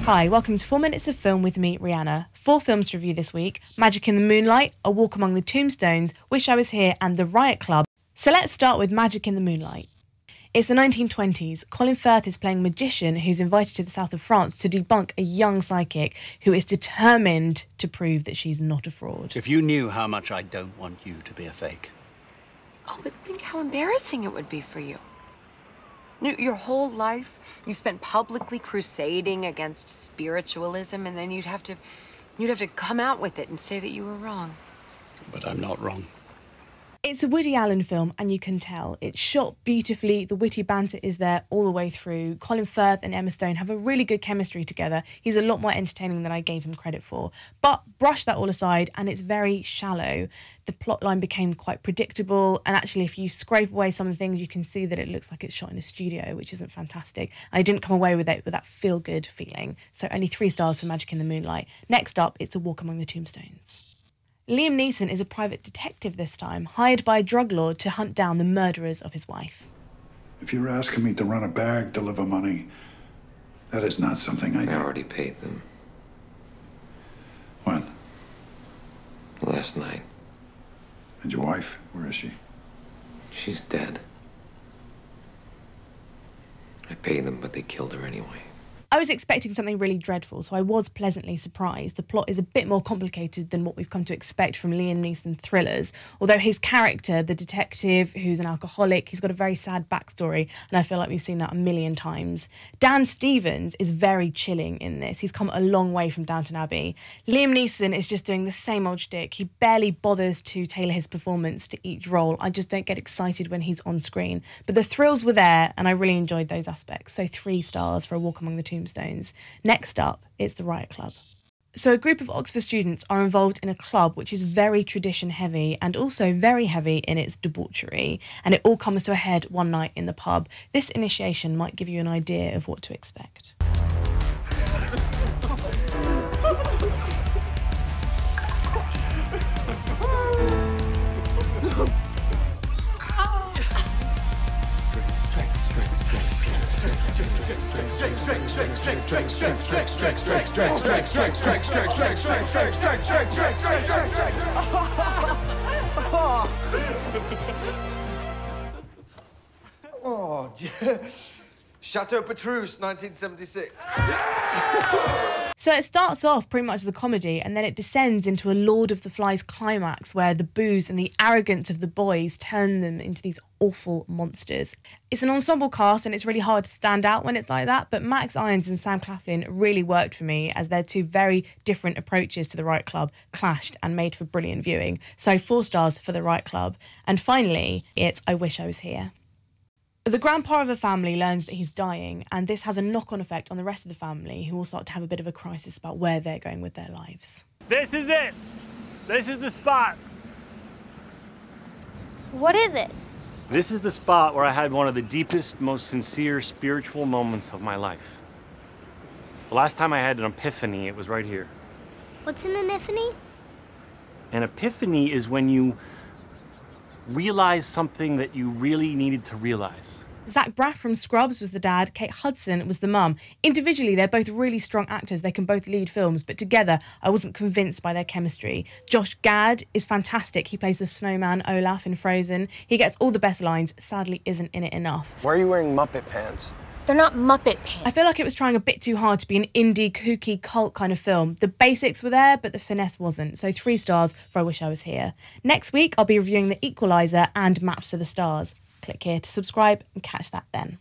Hi, welcome to 4 Minutes of Film with me, Rhianna. 4 films to review this week: Magic in the Moonlight, A Walk Among the Tombstones, Wish I Was Here and The Riot Club. So let's start with Magic in the Moonlight. It's the 1920s. Colin Firth is playing a magician who's invited to the south of France to debunk a young psychic who is determined to prove that she's not a fraud. If you knew how much I don't want you to be a fake. Oh, but think how embarrassing it would be for you. Your whole life, you spent publicly crusading against spiritualism, and then you'd have to come out with it and say that you were wrong. But I'm not wrong. It's a Woody Allen film, and you can tell. It's shot beautifully, the witty banter is there all the way through. Colin Firth and Emma Stone have a really good chemistry together. He's a lot more entertaining than I gave him credit for. But brush that all aside, and it's very shallow. The plotline became quite predictable, and actually if you scrape away some of the things, you can see that it looks like it's shot in a studio, which isn't fantastic. I didn't come away with it with that feel-good feeling. So only 3 stars for Magic in the Moonlight. Next up, it's A Walk Among the Tombstones. Liam Neeson is a private detective this time, hired by a drug lord to hunt down the murderers of his wife. If you're asking me to run a bag, deliver money, that is not something I do. I already paid them. When? Last night. And your wife, where is she? She's dead. I paid them, but they killed her anyway. I was expecting something really dreadful, so I was pleasantly surprised. The plot is a bit more complicated than what we've come to expect from Liam Neeson thrillers, although his character, the detective who's an alcoholic, he's got a very sad backstory, and I feel like we've seen that a million times. Dan Stevens is very chilling in this. He's come a long way from Downton Abbey. Liam Neeson is just doing the same old shtick. He barely bothers to tailor his performance to each role. I just don't get excited when he's on screen. But the thrills were there, and I really enjoyed those aspects. So 3 stars for A Walk Among the Tombstones. Next up, it's The Riot Club. So a group of Oxford students are involved in a club which is very tradition heavy and also very heavy in its debauchery, and it all comes to a head one night in the pub. This initiation might give you an idea of what to expect. Oh, Chateau Petrus, 1976. So it starts off pretty much as a comedy, and then it descends into a Lord of the Flies climax where the booze and the arrogance of the boys turn them into these awful monsters. It's an ensemble cast, and it's really hard to stand out when it's like that, but Max Irons and Sam Claflin really worked for me, as their 2 very different approaches to The Riot Club clashed and made for brilliant viewing. So 4 stars for The Riot Club. And finally, it's I Wish I Was Here. The grandpa of a family learns that he's dying, and this has a knock-on effect on the rest of the family, who will start to have a bit of a crisis about where they're going with their lives. This is it. This is the spot. What is it? This is the spot where I had one of the deepest, most sincere spiritual moments of my life. The last time I had an epiphany, it was right here. What's an epiphany? An epiphany is when you realize something that you really needed to realize. Zach Braff from Scrubs was the dad, Kate Hudson was the mum. Individually, they're both really strong actors, they can both lead films, but together, I wasn't convinced by their chemistry. Josh Gad is fantastic, he plays the snowman Olaf in Frozen. He gets all the best lines, sadly isn't in it enough. Why are you wearing Muppet pants? They're not Muppet pants. I feel like it was trying a bit too hard to be an indie, kooky, cult kind of film. The basics were there, but the finesse wasn't. So 3 stars for I Wish I Was Here. Next week, I'll be reviewing The Equalizer and Maps to the Stars. Click here to subscribe and catch that then.